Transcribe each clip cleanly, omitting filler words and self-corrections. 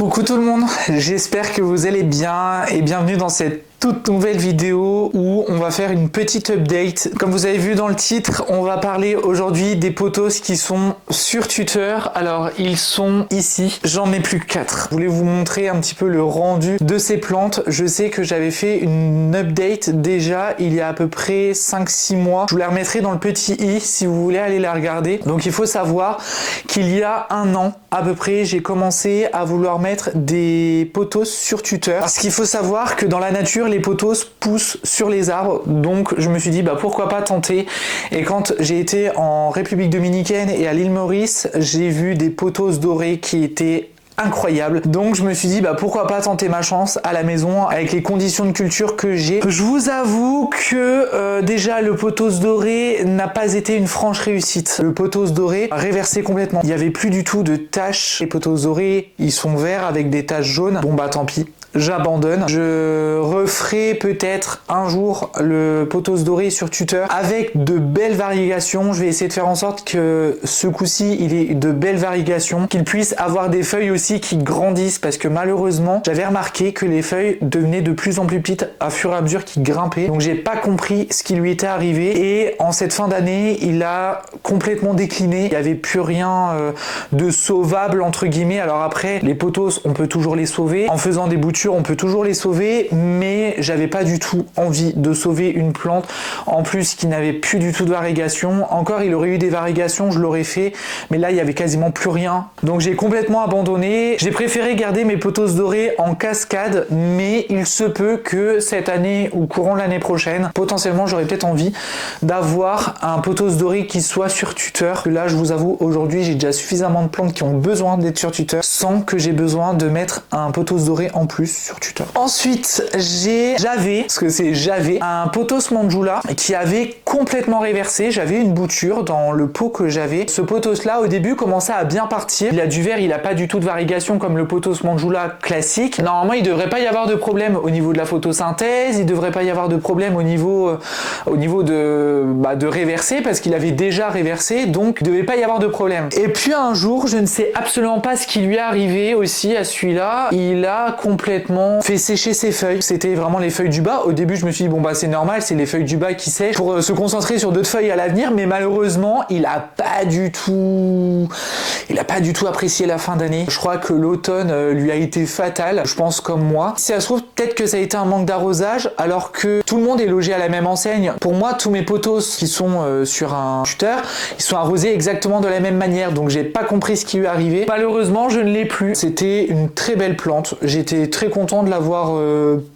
Coucou tout le monde, j'espère que vous allez bien et bienvenue dans cette toute nouvelle vidéo où on va faire une petite update. Comme vous avez vu dans le titre, on va parler aujourd'hui des pothos qui sont sur tuteur. Alors ils sont ici, j'en mets plus que 4. Je voulais vous montrer un petit peu le rendu de ces plantes. Je sais que j'avais fait une update déjà il y a à peu près 5-6 mois. Je vous la remettrai dans le petit i si vous voulez aller la regarder. Donc il faut savoir qu'il y a un an à peu près, j'ai commencé à vouloir mettre des pothos sur tuteur. Parce qu'il faut savoir que dans la nature, les pothos poussent sur les arbres, donc je me suis dit pourquoi pas tenter. Et quand j'ai été en République Dominicaine et à l'île Maurice, j'ai vu des pothos dorés qui étaient incroybles. Donc je me suis dit pourquoi pas tenter ma chance à la maison avec les conditions de culture que j'ai. Je vous avoue que déjà le pothos doré n'a pas été une franche réussite. Le pothos doré a réversé complètement. Il n'y avait plus du tout de taches. Les pothos dorés, ils sont verts avec des taches jaunes. Bon tant pis. J'abandonne. Je referai peut-être un jour le pothos doré sur tuteur avec de belles varigations. Je vais essayer de faire en sorte que ce coup-ci il ait de belles varigations, qu'il puisse avoir des feuilles aussi qui grandissent, parce que malheureusement j'avais remarqué que les feuilles devenaient de plus en plus petites à fur et à mesure qu'il grimpait. Donc j'ai pas compris ce qui lui était arrivé et en cette fin d'année il a complètement décliné. Il n'y avait plus rien de sauvable entre guillemets. Alors après les pothos on peut toujours les sauver en faisant des boutures. On peut toujours les sauver, mais j'avais pas du tout envie de sauver une plante en plus qui n'avait plus du tout de variegation. Encore il aurait eu des varigations, je l'aurais fait, mais là il y avait quasiment plus rien. Donc j'ai complètement abandonné. J'ai préféré garder mes pothos dorés en cascade, mais il se peut que cette année ou courant l'année prochaine, potentiellement j'aurais peut-être envie d'avoir un pothos doré qui soit sur tuteur. Là je vous avoue, aujourd'hui j'ai déjà suffisamment de plantes qui ont besoin d'être sur tuteur sans que j'ai besoin de mettre un pothos doré en plus sur tuteur. Ensuite j'avais un pothos mandjoula qui avait complètement réversé. J'avais une bouture dans le pot que j'avais. Ce pothos là au début commençait à bien partir. Il a du vert, il a pas du tout de variegation comme le pothos mandjoula classique. Normalement il devrait pas y avoir de problème au niveau de la photosynthèse, il devrait pas y avoir de problème au niveau de réverser, parce qu'il avait déjà réversé, donc il devait pas y avoir de problème. Et puis un jour, je ne sais absolument pas ce qui lui est arrivé aussi à celui-là, il a complètement fait sécher ses feuilles. C'était vraiment les feuilles du bas. Au début je me suis dit c'est normal, c'est les feuilles du bas qui sèchent pour se concentrer sur d'autres feuilles à l'avenir, mais malheureusement il a pas du tout apprécié la fin d'année. Je crois que l'automne lui a été fatal, je pense comme moi. Si ça se trouve, peut-être que ça a été un manque d'arrosage, alors que tout le monde est logé à la même enseigne. Pour moi, tous mes pothos qui sont sur un tuteur, ils sont arrosés exactement de la même manière, donc j'ai pas compris ce qui lui est arrivé. Malheureusement je ne l'ai plus. C'était une très belle plante, j'étais très content de l'avoir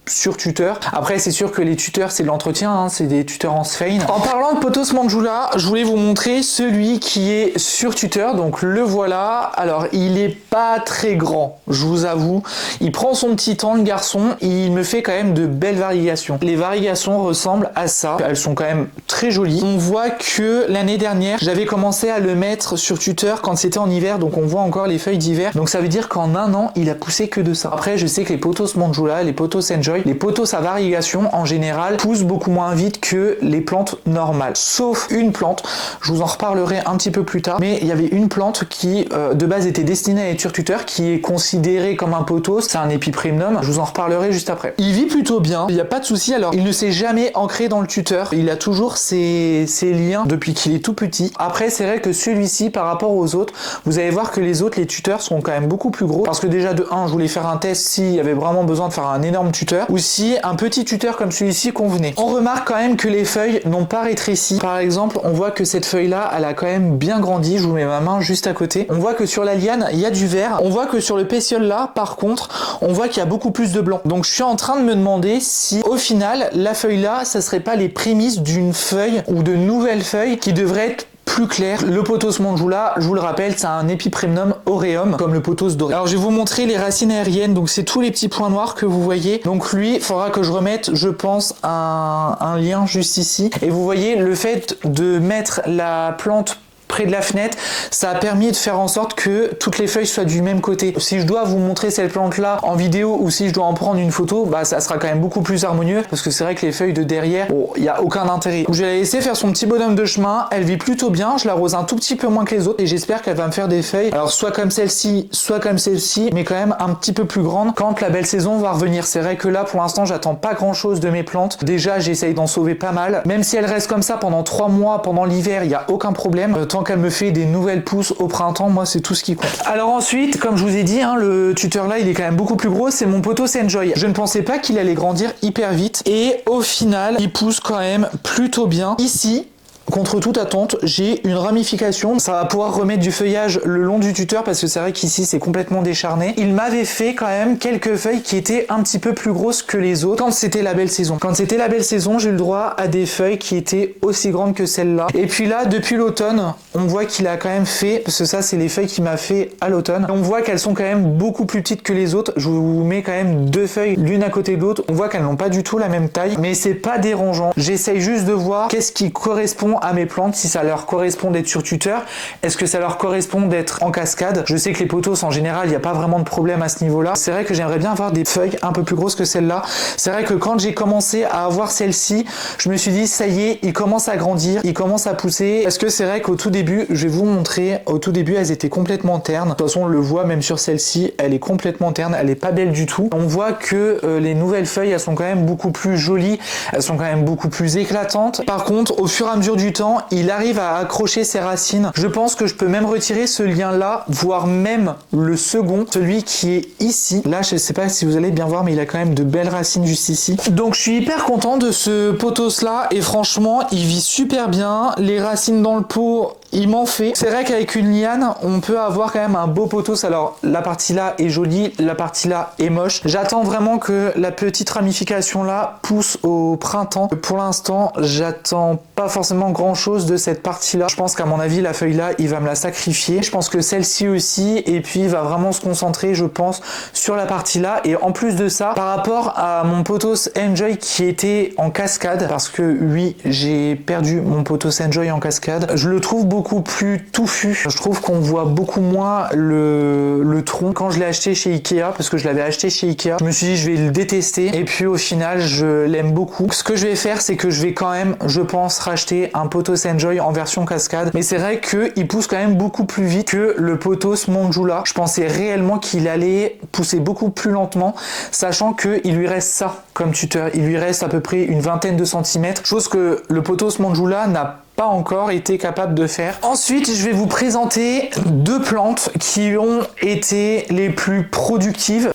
sur tuteur. Après c'est sûr que les tuteurs c'est de l'entretien, c'est des tuteurs en sphane. En parlant de pothos mandjoula, je voulais vous montrer celui qui est sur tuteur, donc le voilà. Alors il est pas très grand, je vous avoue. Il prend son petit temps le garçon, il me fait quand même de belles varigations. Les varigations ressemblent à ça, elles sont quand même très jolies. On voit que l'année dernière j'avais commencé à le mettre sur tuteur quand c'était en hiver, donc on voit encore les feuilles d'hiver, donc ça veut dire qu'en un an il a poussé que de ça. Après je sais que les pothos mandjoula, les pothos enjoy, les pothos à variegation en général poussent beaucoup moins vite que les plantes normales, sauf une plante, je vous en reparlerai un petit peu plus tard, mais il y avait une plante qui de base était destinée à être sur tuteur, qui est considérée comme un pothos, c'est un épiprémnum, je vous en reparlerai juste après. Il vit plutôt bien, il n'y a pas de souci. Alors il ne s'est jamais ancré dans le tuteur, il a toujours ses liens depuis qu'il est tout petit. Après c'est vrai que celui-ci par rapport aux autres, vous allez voir que les autres, les tuteurs sont quand même beaucoup plus gros, parce que déjà de 1 je voulais faire un test s'il y avait vraiment besoin de faire un énorme tuteur, ou si un petit tuteur comme celui-ci convenait. On remarque quand même que les feuilles n'ont pas rétréci. Par exemple, on voit que cette feuille là elle a quand même bien grandi. Je vous mets ma main juste à côté, on voit que sur la liane il y a du vert, on voit que sur le pétiole là par contre on voit qu'il y a beaucoup plus de blanc. Donc je suis en train de me demander si au final la feuille là ça serait pas les prémices d'une feuille ou de nouvelles feuilles qui devraient être plus clair. Le pothos mandjoula, je vous le rappelle, c'est un épiprémnum aureum comme le pothos doré. Alors je vais vous montrer les racines aériennes, donc c'est tous les petits points noirs que vous voyez. Donc lui, il faudra que je remette, je pense, un lien juste ici. Et vous voyez, le fait de mettre la plante près de la fenêtre, ça a permis de faire en sorte que toutes les feuilles soient du même côté. Si je dois vous montrer cette plante là en vidéo ou si je dois en prendre une photo, bah ça sera quand même beaucoup plus harmonieux parce que c'est vrai que les feuilles de derrière, bon, il n'y a aucun intérêt. Donc je vais la laisser faire son petit bonhomme de chemin, elle vit plutôt bien, je l'arrose un tout petit peu moins que les autres et j'espère qu'elle va me faire des feuilles, alors soit comme celle-ci, soit comme celle-ci, mais quand même un petit peu plus grande quand la belle saison va revenir. C'est vrai que là pour l'instant j'attends pas grand chose de mes plantes, déjà j'essaye d'en sauver pas mal, même si elle reste comme ça pendant 3 mois, pendant l'hiver, il n'y a aucun problème, tant qu'elle me fait des nouvelles pousses au printemps, moi c'est tout ce qui compte. Alors ensuite, comme je vous ai dit, hein, le tuteur là il est quand même beaucoup plus gros, c'est mon Pothos Enjoy. Je ne pensais pas qu'il allait grandir hyper vite et au final il pousse quand même plutôt bien. Ici, contre toute attente, j'ai une ramification. Ça va pouvoir remettre du feuillage le long du tuteur parce que c'est vrai qu'ici c'est complètement décharné. Il m'avait fait quand même quelques feuilles qui étaient un petit peu plus grosses que les autres quand c'était la belle saison. Quand c'était la belle saison, j'ai eu le droit à des feuilles qui étaient aussi grandes que celle-là. Et puis là, depuis l'automne, on voit qu'il a quand même fait, parce que ça c'est les feuilles qu'il m'a fait à l'automne, on voit qu'elles sont quand même beaucoup plus petites que les autres. Je vous mets quand même 2 feuilles l'une à côté de l'autre. On voit qu'elles n'ont pas du tout la même taille, mais c'est pas dérangeant. J'essaye juste de voir qu'est-ce qui correspond à mes plantes, si ça leur correspond d'être sur tuteur, est-ce que ça leur correspond d'être en cascade. Je sais que les pothos en général il n'y a pas vraiment de problème à ce niveau là. C'est vrai que j'aimerais bien avoir des feuilles un peu plus grosses que celle-là. C'est vrai que quand j'ai commencé à avoir celle-ci, je me suis dit ça y est, il commence à grandir, il commence à pousser, parce que c'est vrai qu'au tout début, je vais vous montrer, au tout début elles étaient complètement ternes. De toute façon on le voit même sur celle-ci, elle est complètement terne, elle est pas belle du tout. On voit que les nouvelles feuilles elles sont quand même beaucoup plus jolies, elles sont quand même beaucoup plus éclatantes. Par contre au fur et à mesure du temps, il arrive à accrocher ses racines. Je pense que je peux même retirer ce lien là, voire même le second, celui qui est ici. Là je sais pas si vous allez bien voir, mais il a quand même de belles racines juste ici. Donc je suis hyper content de ce pothos là et franchement il vit super bien. Les racines dans le pot, il m'en fait. C'est vrai qu'avec une liane, on peut avoir quand même un beau pothos. Alors la partie là est jolie, la partie là est moche. J'attends vraiment que la petite ramification là pousse au printemps. Pour l'instant, j'attends pas forcément grand chose de cette partie là. Je pense qu'à mon avis, la feuille là, il va me la sacrifier. Je pense que celle-ci aussi, et puis il va vraiment se concentrer, je pense, sur la partie là. Et en plus de ça, par rapport à mon Pothos Enjoy qui était en cascade, parce que oui, j'ai perdu mon Pothos Enjoy en cascade, je le trouve beaucoup plus touffu. Je trouve qu'on voit beaucoup moins le tronc. Quand je l'ai acheté chez Ikea, parce que je l'avais acheté chez Ikea, je me suis dit je vais le détester et puis au final je l'aime beaucoup. Ce que je vais faire, c'est que je vais quand même, je pense, racheter un Pothos Enjoy en version cascade, mais c'est vrai qu'il pousse quand même beaucoup plus vite que le Pothos Monjula. Je pensais réellement qu'il allait pousser beaucoup plus lentement, sachant qu'il lui reste ça comme tuteur. Il lui reste à peu près une vingtaine de centimètres, chose que le Pothos Monjula n'a pas encore été capable de faire. Ensuite, je vais vous présenter 2 plantes qui ont été les plus productives.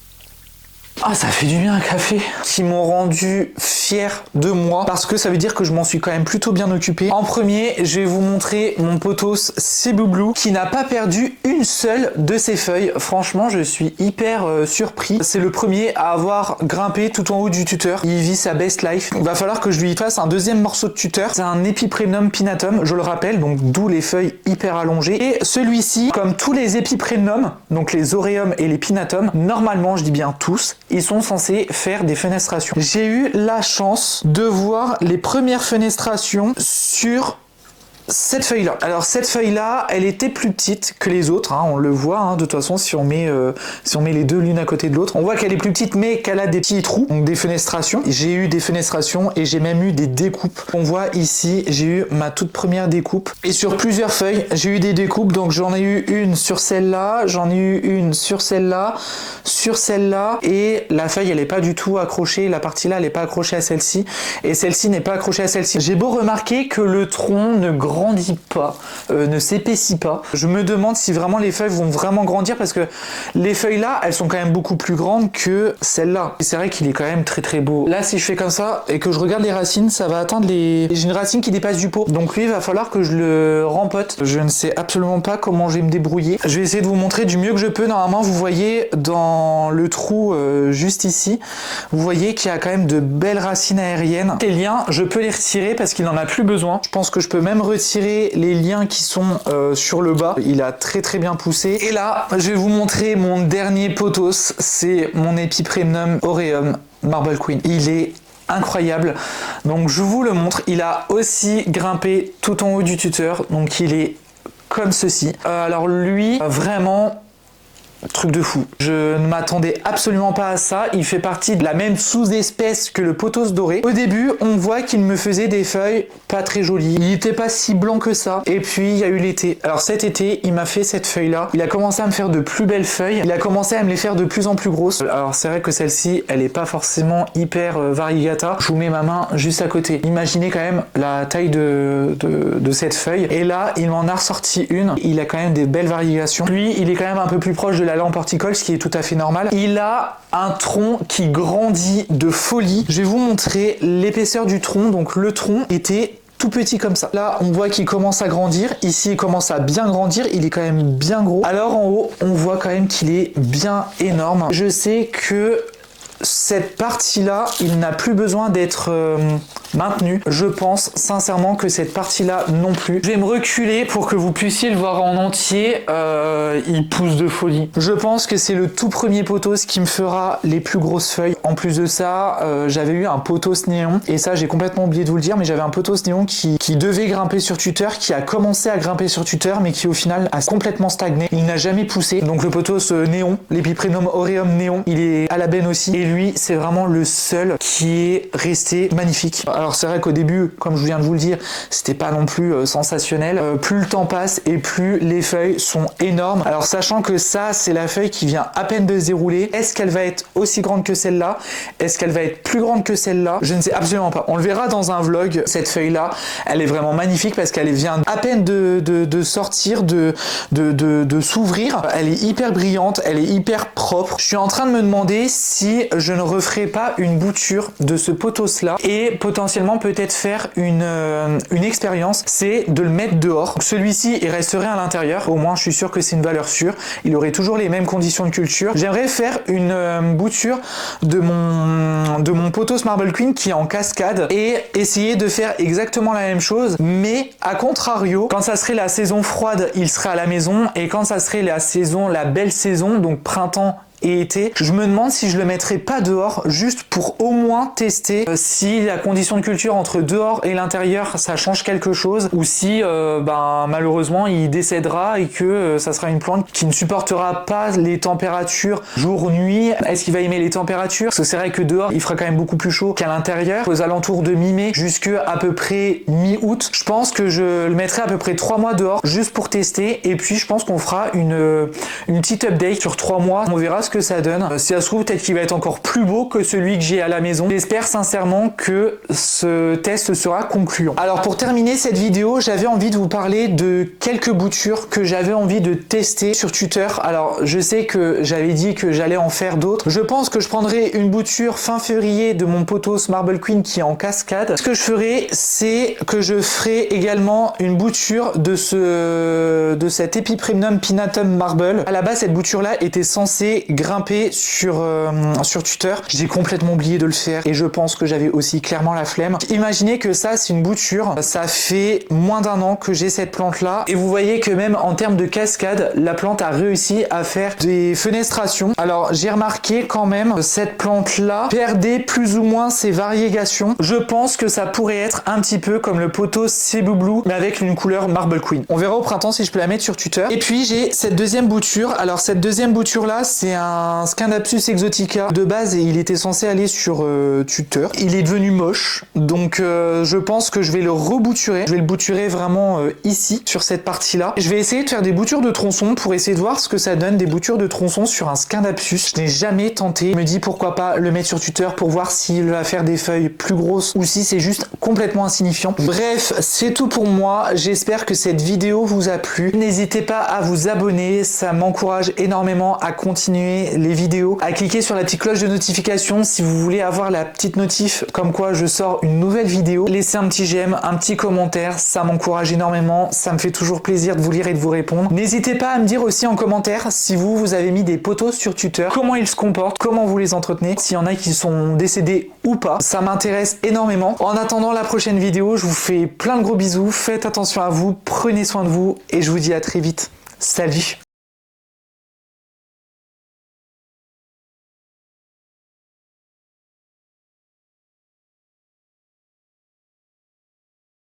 Ah, ça fait du bien un café. Qui m'ont rendu fier de moi parce que ça veut dire que je m'en suis quand même plutôt bien occupé. En premier, je vais vous montrer mon Pothos Cebu Blue qui n'a pas perdu une seule de ses feuilles. Franchement, je suis hyper surpris. C'est le premier à avoir grimpé tout en haut du tuteur. Il vit sa best life. Il va falloir que je lui fasse un deuxième morceau de tuteur. C'est un Epiprenum pinnatum, je le rappelle, donc d'où les feuilles hyper allongées. Et celui-ci, comme tous les Epiprenum, donc les Aureum et les Pinnatum, normalement, je dis bien tous, ils sont censés faire des fenestrations. J'ai eu la chance de voir les premières fenestrations sur cette feuille là. Alors cette feuille là, elle était plus petite que les autres, hein, on le voit, hein, de toute façon si on met les deux l'une à côté de l'autre, on voit qu'elle est plus petite mais qu'elle a des petits trous, donc des fenestrations. J'ai eu des fenestrations et j'ai même eu des découpes. On voit ici, j'ai eu ma toute première découpe et sur plusieurs feuilles, j'ai eu des découpes, donc j'en ai eu une sur celle-là, j'en ai eu une sur celle-là, et la feuille elle est pas du tout accrochée, la partie là elle est pas accrochée à celle-ci et celle-ci n'est pas accrochée à celle-ci. J'ai beau remarquer que le tronc ne grandit pas, ne s'épaissit pas. Je me demande si vraiment les feuilles vont vraiment grandir parce que les feuilles là, elles sont quand même beaucoup plus grandes que celle-là. Et c'est vrai qu'il est quand même très très beau. Là, si je fais comme ça et que je regarde les racines, ça va atteindre les... J'ai une racine qui dépasse du pot. Donc lui, il va falloir que je le rempote. Je ne sais absolument pas comment je vais me débrouiller. Je vais essayer de vous montrer du mieux que je peux. Normalement, vous voyez dans le trou juste ici, vous voyez qu'il y a quand même de belles racines aériennes. Les liens, je peux les retirer parce qu'il n'en a plus besoin. Je pense que je peux même retirer les liens qui sont sur le bas. Il a très très bien poussé. Et là, je vais vous montrer mon dernier pothos. C'est mon Epiprenum Aureum Marble Queen. Il est incroyable. Donc je vous le montre. Il a aussi grimpé tout en haut du tuteur. Donc il est comme ceci. Alors lui, vraiment... truc de fou. Je ne m'attendais absolument pas à ça. Il fait partie de la même sous-espèce que le pothos doré. Au début, on voit qu'il me faisait des feuilles pas très jolies. Il n'était pas si blanc que ça. Et puis, il y a eu l'été. Alors cet été, il m'a fait cette feuille-là. Il a commencé à me faire de plus belles feuilles. Il a commencé à me les faire de plus en plus grosses. Alors c'est vrai que celle-ci, elle n'est pas forcément hyper variegata. Je vous mets ma main juste à côté. Imaginez quand même la taille de cette feuille. Et là, il m'en a ressorti une. Il a quand même des belles variegations. Lui, il est quand même un peu plus proche de la lampe horticole, ce qui est tout à fait normal. Il a un tronc qui grandit de folie. Je vais vous montrer l'épaisseur du tronc. Donc le tronc était tout petit comme ça. Là, on voit qu'il commence à grandir. Ici, il commence à bien grandir. Il est quand même bien gros. Alors en haut, on voit quand même qu'il est bien énorme. Je sais que cette partie-là, il n'a plus besoin d'être maintenu. Je pense sincèrement que cette partie-là non plus. Je vais me reculer pour que vous puissiez le voir en entier. Il pousse de folie. Je pense que c'est le tout premier pothos qui me fera les plus grosses feuilles. En plus de ça, j'avais eu un pothos néon. Et ça, j'ai complètement oublié de vous le dire, mais j'avais un pothos néon qui devait grimper sur tuteur, qui a commencé à grimper sur tuteur, mais qui au final a complètement stagné. Il n'a jamais poussé. Donc le pothos néon, l'Epiprenum aureum néon, il est à la benne aussi. Et lui, c'est vraiment le seul qui est resté magnifique. Alors c'est vrai qu'au début, comme je viens de vous le dire, c'était pas non plus sensationnel. Plus le temps passe et plus les feuilles sont énormes. Alors sachant que ça, c'est la feuille qui vient à peine de se dérouler. Est-ce qu'elle va être aussi grande que celle-là? Est-ce qu'elle va être plus grande que celle-là? Je ne sais absolument pas. On le verra dans un vlog. Cette feuille-là, elle est vraiment magnifique parce qu'elle vient à peine de sortir, de s'ouvrir. Elle est hyper brillante, elle est hyper propre. Je suis en train de me demander si je ne referai pas une bouture de ce pothos là et potentiellement peut-être faire une expérience, c'est de le mettre dehors. Celui-ci il resterait à l'intérieur, au moins je suis sûr que c'est une valeur sûre, il aurait toujours les mêmes conditions de culture. J'aimerais faire une bouture de mon pothos Marble Queen qui est en cascade et essayer de faire exactement la même chose, mais à contrario, quand ça serait la saison froide il serait à la maison et quand ça serait la belle saison, donc printemps et été, je me demande si je le mettrais pas dehors juste pour au moins tester si la condition de culture entre dehors et l'intérieur ça change quelque chose ou si malheureusement il décédera et que ça sera une plante qui ne supportera pas les températures jour-nuit. Est-ce qu'il va aimer les températures? Parce que c'est vrai que dehors il fera quand même beaucoup plus chaud qu'à l'intérieur. Aux alentours de mi-mai jusque à peu près mi-août, je pense que je le mettrai à peu près 3 mois dehors juste pour tester et puis je pense qu'on fera une petite update sur 3 mois. On verra ce que ça donne. Si ça se trouve, peut-être qu'il va être encore plus beau que celui que j'ai à la maison. J'espère sincèrement que ce test sera concluant. Alors pour terminer cette vidéo, j'avais envie de vous parler de quelques boutures que j'avais envie de tester sur tuteur. Alors je sais que j'avais dit que j'allais en faire d'autres. Je pense que je prendrai une bouture fin février de mon pothos Marble Queen qui est en cascade. Ce que je ferai, c'est que je ferai également une bouture de cet Epiprenum pinnatum marble. À la base, cette bouture-là était censée grimper sur tuteur. J'ai complètement oublié de le faire et je pense que j'avais aussi clairement la flemme. Imaginez que ça, c'est une bouture. Ça fait moins d'un an que j'ai cette plante-là et vous voyez que même en termes de cascade, la plante a réussi à faire des fenestrations. Alors, j'ai remarqué quand même cette plante-là perdait plus ou moins ses variégations. Je pense que ça pourrait être un petit peu comme le pothos Cebu Blue mais avec une couleur Marble Queen. On verra au printemps si je peux la mettre sur tuteur. Et puis, j'ai cette deuxième bouture. Alors, cette deuxième bouture-là, c'est un Scindapsus exotica de base et il était censé aller sur tuteur. Il est devenu moche, donc je pense que je vais le rebouturer. Je vais le bouturer vraiment ici, sur cette partie-là. Je vais essayer de faire des boutures de tronçons pour essayer de voir ce que ça donne, des boutures de tronçons sur un Scindapsus. Je n'ai jamais tenté. Je me dis pourquoi pas le mettre sur tuteur pour voir s'il va faire des feuilles plus grosses ou si c'est juste complètement insignifiant. Bref, c'est tout pour moi. J'espère que cette vidéo vous a plu. N'hésitez pas à vous abonner, ça m'encourage énormément à continuer les vidéos, à cliquer sur la petite cloche de notification si vous voulez avoir la petite notif comme quoi je sors une nouvelle vidéo. Laissez un petit j'aime, un petit commentaire, ça m'encourage énormément, ça me fait toujours plaisir de vous lire et de vous répondre. N'hésitez pas à me dire aussi en commentaire si vous avez mis des pothos sur tuteur, comment ils se comportent, comment vous les entretenez, s'il y en a qui sont décédés ou pas, ça m'intéresse énormément. En attendant la prochaine vidéo, je vous fais plein de gros bisous, faites attention à vous, prenez soin de vous et je vous dis à très vite. Salut!